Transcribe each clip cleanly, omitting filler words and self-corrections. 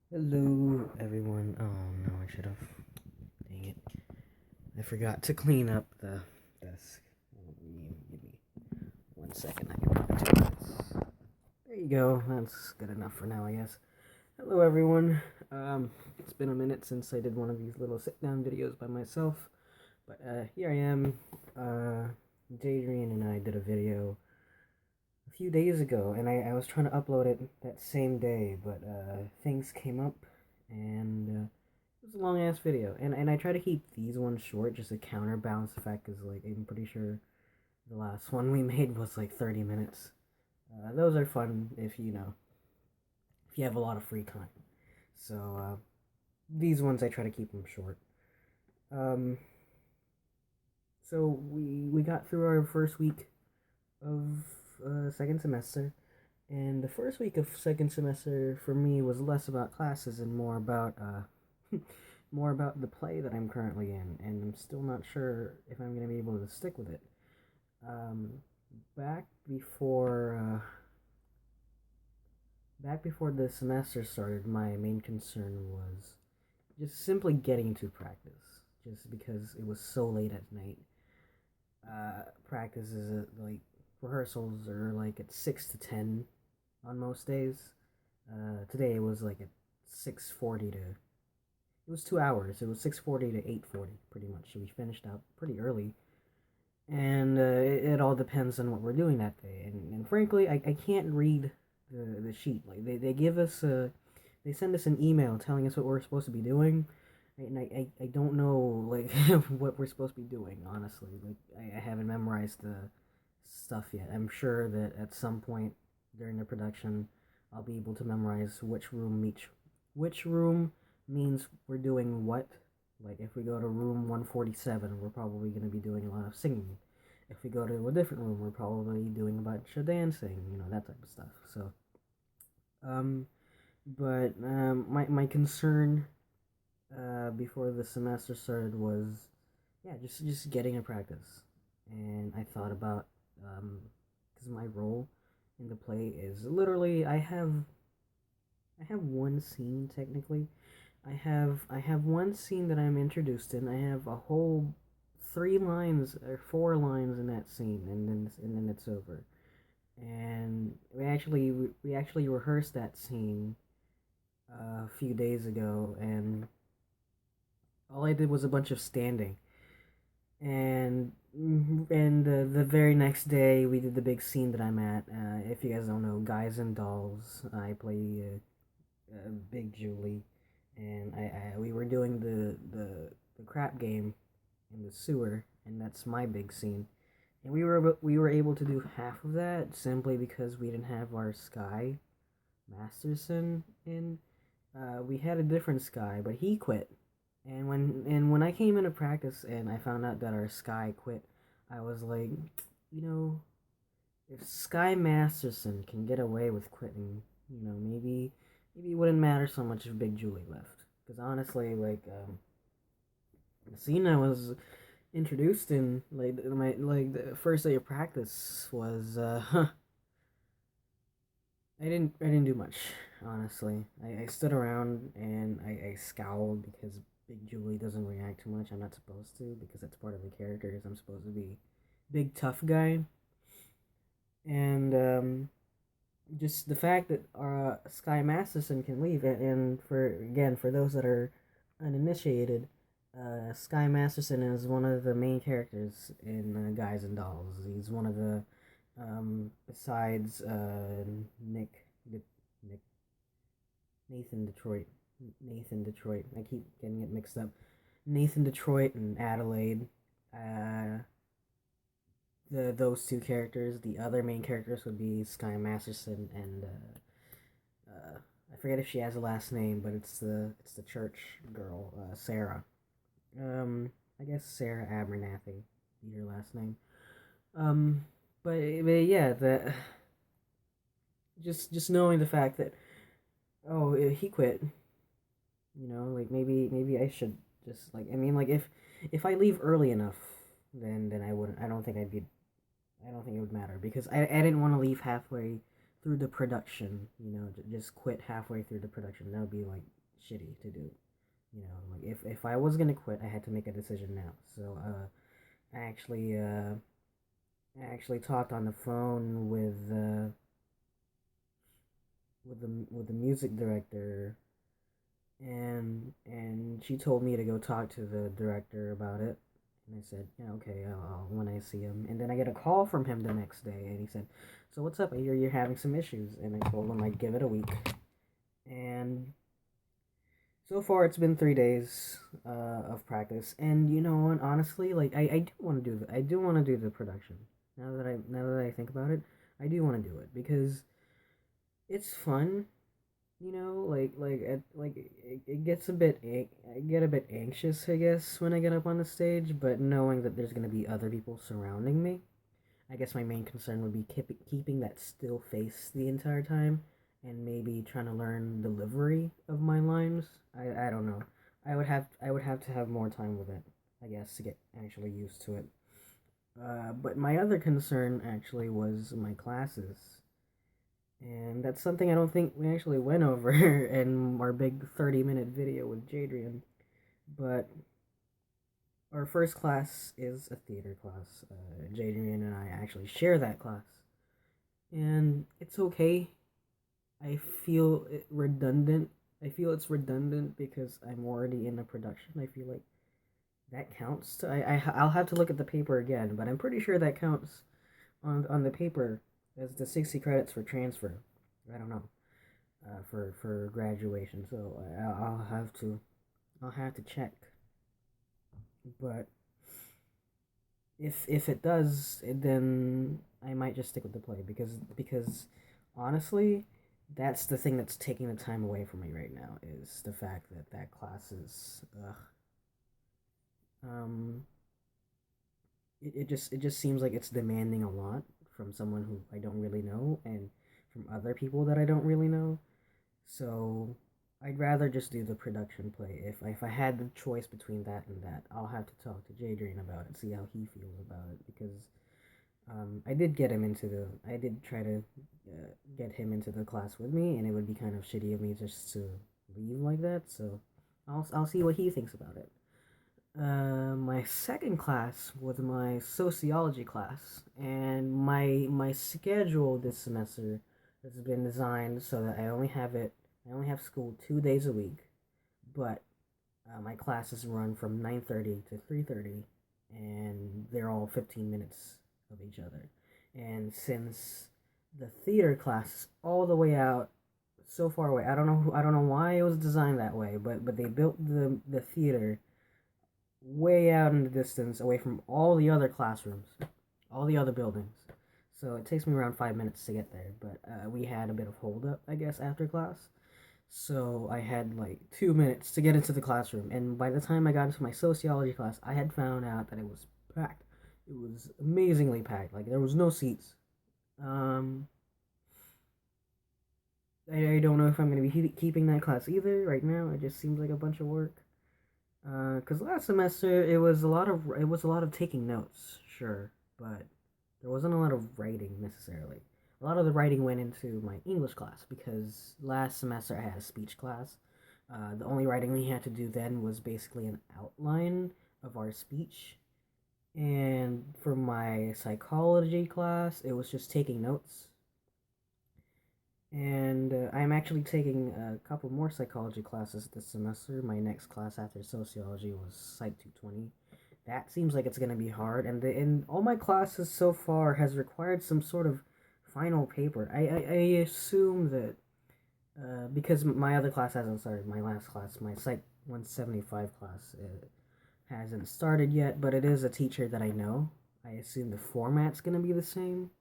Hello, everyone. Oh no, I should have. Dang it. I forgot to clean up the desk. Give me 1 second. I can probably do this. There you go. That's good enough for now, I guess. Hello, everyone. It's been a minute since I did one of these little sit down videos by myself. But here I am. Uh, Jadrian and I did a video a few days ago, and I was trying to upload it that same day, but things came up, and it was a long ass video, and I try to keep these ones short just to counterbalance the fact, because like I'm pretty sure the last one we made was like 30 minutes. Those are fun if you have a lot of free time. So these ones I try to keep them short. Um, so we got through our first week of second semester. And the first week of second semester for me was less about classes and more about more about the play that I'm currently in, and I'm still not sure if I'm gonna be able to stick with it. Um, back before back before the semester started, my main concern was just simply getting to practice, just because it was so late at night. Practice is like rehearsals are like at 6 to 10 on most days. Today it was like at 6:40 to. It was 2 hours. It was 6:40 to 8:40, pretty much. So we finished up pretty early, and it all depends on what we're doing that day. And frankly, I can't read the sheet. Like they give us they send us an email telling us what we're supposed to be doing, and I don't know like what we're supposed to be doing. Honestly, like I haven't memorized the stuff yet. I'm sure that at some point during the production, I'll be able to memorize which room means we're doing what. Like if we go to room 147, we're probably going to be doing a lot of singing. If we go to a different room, we're probably doing a bunch of dancing, that type of stuff. So, um, but my concern before the semester started was, yeah, just getting a practice, and I thought about because my role in the play is literally I have one scene technically. I have one scene that I'm introduced in. I have a whole 3 lines or 4 lines in that scene, and then it's over. And we actually rehearsed that scene a few days ago, and all I did was a bunch of standing. And the very next day we did the big scene that I'm at. If you guys don't know, Guys and Dolls, I play Big Julie, and we were doing the crap game in the sewer, and that's my big scene. And we were able to do half of that simply because we didn't have our Sky Masterson in. We had a different Sky, but he quit. And when I came into practice and I found out that our Sky quit, I was like, you know, if Sky Masterson can get away with quitting, maybe it wouldn't matter so much if Big Julie left. Because honestly, like the scene I was introduced in, like the first day of practice was, I didn't do much. Honestly, I stood around and I scowled because Big Julie doesn't react too much. I'm not supposed to because that's part of the character. I'm supposed to be big tough guy, and just the fact that Sky Masterson can leave, and for those that are uninitiated, Sky Masterson is one of the main characters in Guys and Dolls. He's one of the besides Nick Nathan Detroit Nathan Detroit. I keep getting it mixed up. Nathan Detroit and Adelaide. Uh, those two characters. The other main characters would be Sky Masterson and I forget if she has a last name, but it's the church girl, Sarah. I guess Sarah Abernathy be her last name. Um, but yeah, the just knowing the fact that he quit, like maybe I should just like I mean like if I leave early enough, then I wouldn't. I don't think it would matter because I didn't want to leave halfway through the production. Just quit halfway through the production. That would be like shitty to do. Like if I was gonna quit, I had to make a decision now. So I actually talked on the phone with the music director, and she told me to go talk to the director about it. And I said, yeah, okay, when I see him. And then I get a call from him the next day, and he said, so what's up? I hear you're having some issues. And I told him I'd give it a week. And so far, it's been 3 days of practice. And you know what? Honestly, like I do want to do I do want to do the production. Now that I think about it, I do want to do it because it's fun. It gets I get a bit anxious, I guess, when I get up on the stage, but knowing that there's gonna be other people surrounding me, I guess my main concern would be keeping that still face the entire time, and maybe trying to learn delivery of my lines. I don't know. I would have to have more time with it, I guess, to get actually used to it. But my other concern actually was my classes. And that's something I don't think we actually went over in our big 30-minute video with Jadrian. But our first class is a theater class. Jadrian and I actually share that class. And it's okay. I feel it redundant. I feel it's redundant because I'm already in a production. I feel like that counts. I'll have to look at the paper again, but I'm pretty sure that counts on the paper as the 60 credits for transfer. I don't know. For graduation, so I'll have to check. But if it does, then I might just stick with the play because honestly, that's the thing that's taking the time away from me right now is the fact that that class is um it just seems like it's demanding a lot from someone who I don't really know and from other people that I don't really know. So I'd rather just do the production play. If I had the choice between that and that, I'll have to talk to Jadrian about it, see how he feels about it, because I did try to get him into the class with me, and it would be kind of shitty of me just to leave like that. So I'll see what he thinks about it. My second class was my sociology class, and my schedule this semester has been designed so that I only have school 2 days a week, but my classes run from 9:30 to 3:30, and they're all 15 minutes of each other. And since the theater class is all the way out, so far away, I don't know why it was designed that way, but they built the theater way out in the distance, away from all the other classrooms, all the other buildings. So it takes me around 5 minutes to get there. But we had a bit of hold up, I guess, after class. So I had like 2 minutes to get into the classroom, and by the time I got into my sociology class, I had found out that it was packed. It was amazingly packed. Like there was no seats. Um, I don't know if I'm gonna be keeping that class either. Right now, it just seems like a bunch of work. Cause last semester it was a lot of taking notes, sure, but there wasn't a lot of writing necessarily. A lot of the writing went into my English class because last semester I had a speech class. The only writing we had to do then was basically an outline of our speech, and for my psychology class, it was just taking notes. And I'm actually taking a couple more psychology classes this semester. My next class after sociology was Psych 220. That seems like it's going to be hard. And all my classes so far has required some sort of final paper. I assume that because my other class hasn't started, my last class, my Psych 175 class, hasn't started yet, but it is a teacher that I know. I assume the format's going to be the same.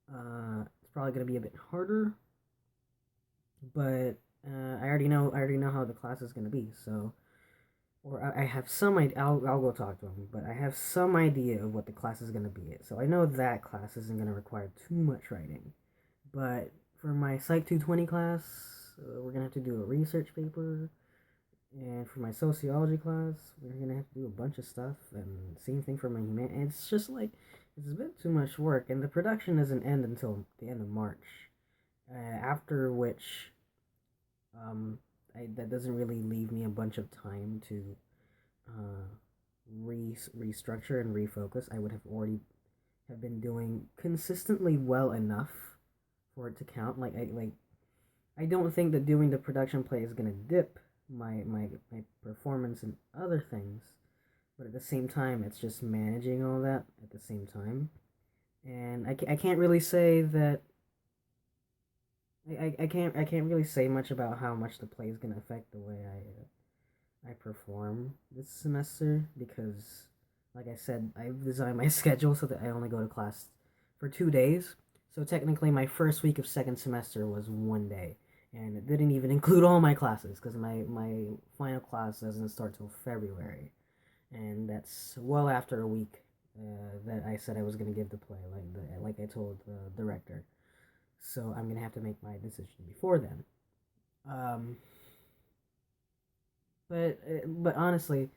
It's probably going to be a bit harder, but I already know how the class is gonna be. So, or I have some idea. I'll go talk to him, but I have some idea of what the class is gonna be. So I know that class isn't gonna require too much writing. But for my Psych 220 class, we're gonna have to do a research paper, and for my sociology class, we're gonna have to do a bunch of stuff. And same thing for my human. It's just like it's a bit too much work, and the production doesn't end until the end of March. After which, that doesn't really leave me a bunch of time to uh, restructure and refocus. I would have already have been doing consistently well enough for it to count. I don't think that doing the production play is gonna dip my performance and other things, but at the same time, it's just managing all that at the same time. And I can't really say that I can't really say much about how much the play is gonna affect the way I perform this semester because, like I said, I've designed my schedule so that I only go to class for 2 days. So technically, my first week of second semester was 1 day, and it didn't even include all my classes because my final class doesn't start till February, and that's well after a week that I said I was gonna give the play, like I told the director. So I'm gonna have to make my decision before then. Um, but honestly,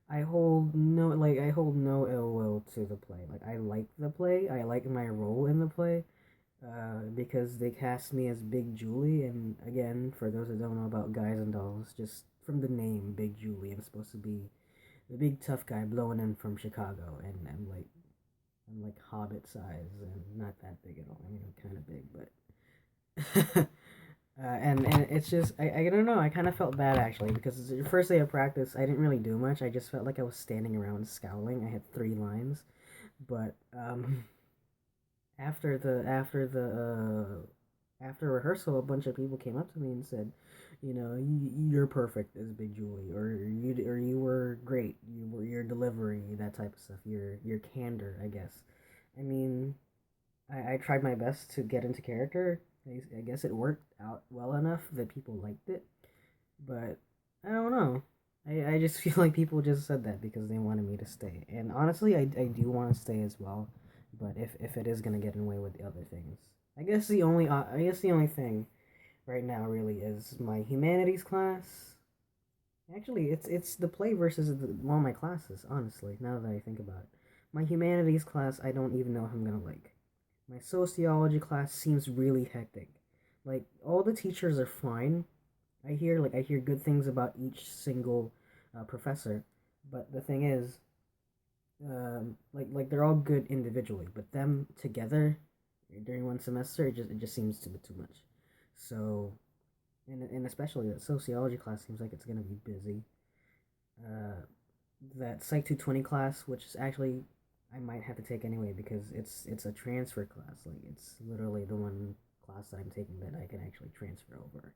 I hold no ill will to the play. Like I like the play. I like my role in the play. Because they cast me as Big Julie, and again, for those that don't know about Guys and Dolls, just from the name Big Julie, I'm supposed to be the big tough guy blowing in from Chicago, and I'm like Hobbit size and not that big at all. I mean, I'm kind of big, but and it's just I don't know. I kind of felt bad actually because the first day of practice I didn't really do much. I just felt like I was standing around scowling. I had 3 lines, but after rehearsal, a bunch of people came up to me and said, you know, you're perfect as Big Julie, or you were great. You were your delivery, that type of stuff. Your candor, I guess. I mean, I tried my best to get into character. I guess it worked out well enough that people liked it, but I don't know. I just feel like people just said that because they wanted me to stay. And honestly, I do want to stay as well, but if it is gonna get in the way with the other things, I guess the only thing right now really is my humanities class. Actually, it's the play versus one of my classes. Honestly, now that I think about it, my humanities class I don't even know if I'm gonna like. My sociology class seems really hectic. Like all the teachers are fine. I hear good things about each single professor, but the thing is, they're all good individually, but them together during one semester, it just seems to be too much. So, and especially that sociology class seems like it's gonna be busy. Uh, that Psych 220 class, which is actually I might have to take anyway because it's a transfer class. Like it's literally the one class that I'm taking that I can actually transfer over.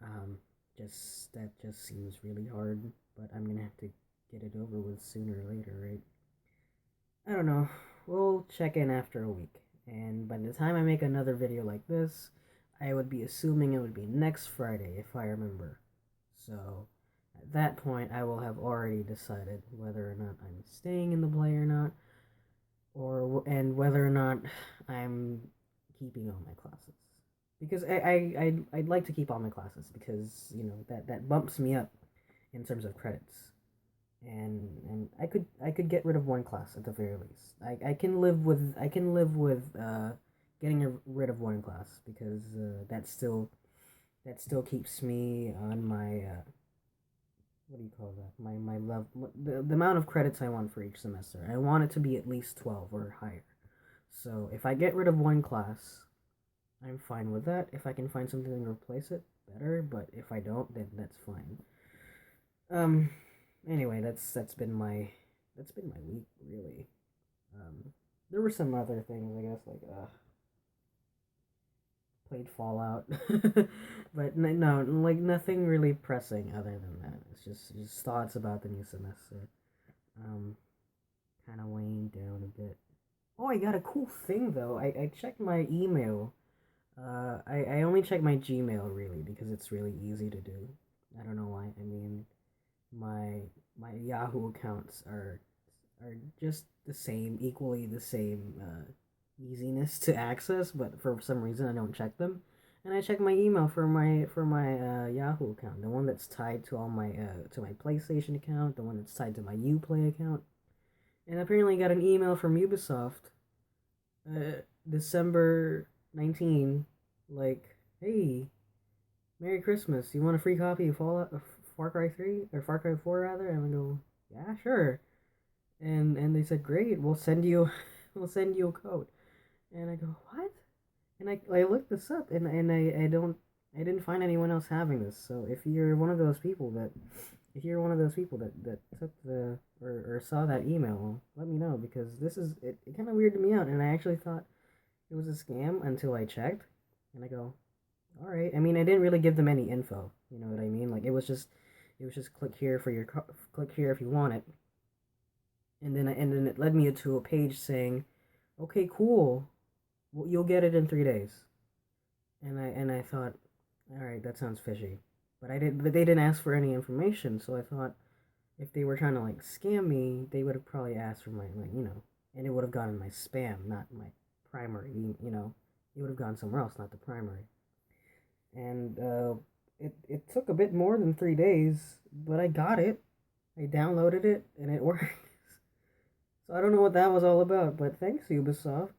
Um, just that just seems really hard, but I'm gonna have to get it over with sooner or later, right? I don't know. We'll check in after a week, and by the time I make another video like this, I would be assuming it would be next Friday if I remember. So at that point, I will have already decided whether or not I'm staying in the play or not, and whether or not I'm keeping all my classes. Because I'd like to keep all my classes because you know that bumps me up in terms of credits, and I could get rid of one class at the very least. I can live with getting rid of one class because that still keeps me on my what do you call that? My level, the amount of credits I want for each semester. I want it to be at least 12 or higher. So if I get rid of one class, I'm fine with that. If I can find something to replace it, better. But if I don't, then that's fine. Um. Anyway, that's been my week really. Um. There were some other things I guess like played Fallout, but no, like nothing really pressing other than that. It's just thoughts about the new semester. Um, kind of weighing down a bit. Oh, I got a cool thing though. I checked my email. I only check my Gmail really because it's really easy to do. I don't know why. I mean, my my Yahoo accounts are just the same, equally the same easiness to access, but for some reason I don't check them. And I check my email for my Yahoo account, the one that's tied to all my to my PlayStation account, the one that's tied to my UPlay account. And apparently got an email from Ubisoft, December 19, like, hey, Merry Christmas. You want a free copy of Fallout, Far Cry 3 or Far Cry 4 rather? And I go, yeah, sure. And they said, great. We'll send you, we'll send you a code. And I go, what? And I looked this up, and I didn't find anyone else having this. So if you're one of those people that that took the or saw that email, let me know, because it kind of weirded me out, and I actually thought it was a scam until I checked, and I go, all right. I mean, I didn't really give them any info. You know what I mean? Like it was just click here for click here if you want it, and then it led me to a page saying, okay, cool, well, you'll get it in 3 days. And I thought, all right, that sounds fishy. But they didn't ask for any information, so I thought if they were trying to like scam me, they would have probably asked for my, like, and it would have gone in my spam, not my primary. It would have gone somewhere else, not the primary. And it took a bit more than 3 days, but I got it. I downloaded it and it works. So I don't know what that was all about, but thanks Ubisoft.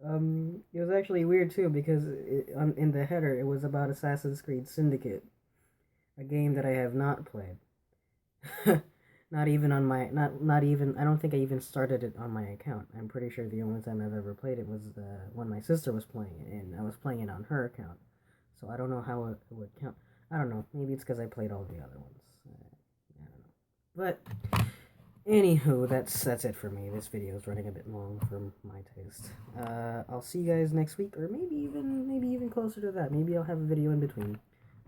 It was actually weird too because in the header it was about Assassin's Creed Syndicate, a game that I have not played. Not even on my not even I don't think I even started it on my account. I'm pretty sure the only time I've ever played it was when my sister was playing it, and I was playing it on her account. So I don't know how it would count. I don't know. Maybe it's because I played all the other ones. I don't know. But anywho, that's it for me. This video is running a bit long for my taste. I'll see you guys next week, or maybe even closer to that. Maybe I'll have a video in between.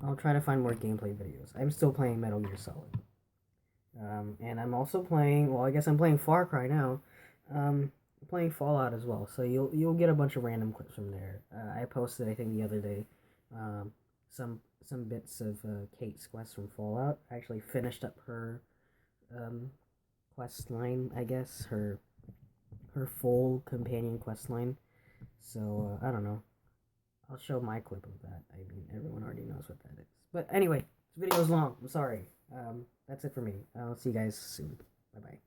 I'll try to find more gameplay videos. I'm still playing Metal Gear Solid. And I'm also playing. Well, I guess I'm playing Far Cry now. Playing Fallout as well. So you'll get a bunch of random clips from there. I posted, I think, the other day, um, some bits of Kate's quest from Fallout. I actually finished up her quest line. I guess her full companion quest line. So I don't know. I'll show my clip of that. I mean, everyone already knows what that is. But anyway, this video is long. I'm sorry. That's it for me. I'll see you guys soon. Bye bye.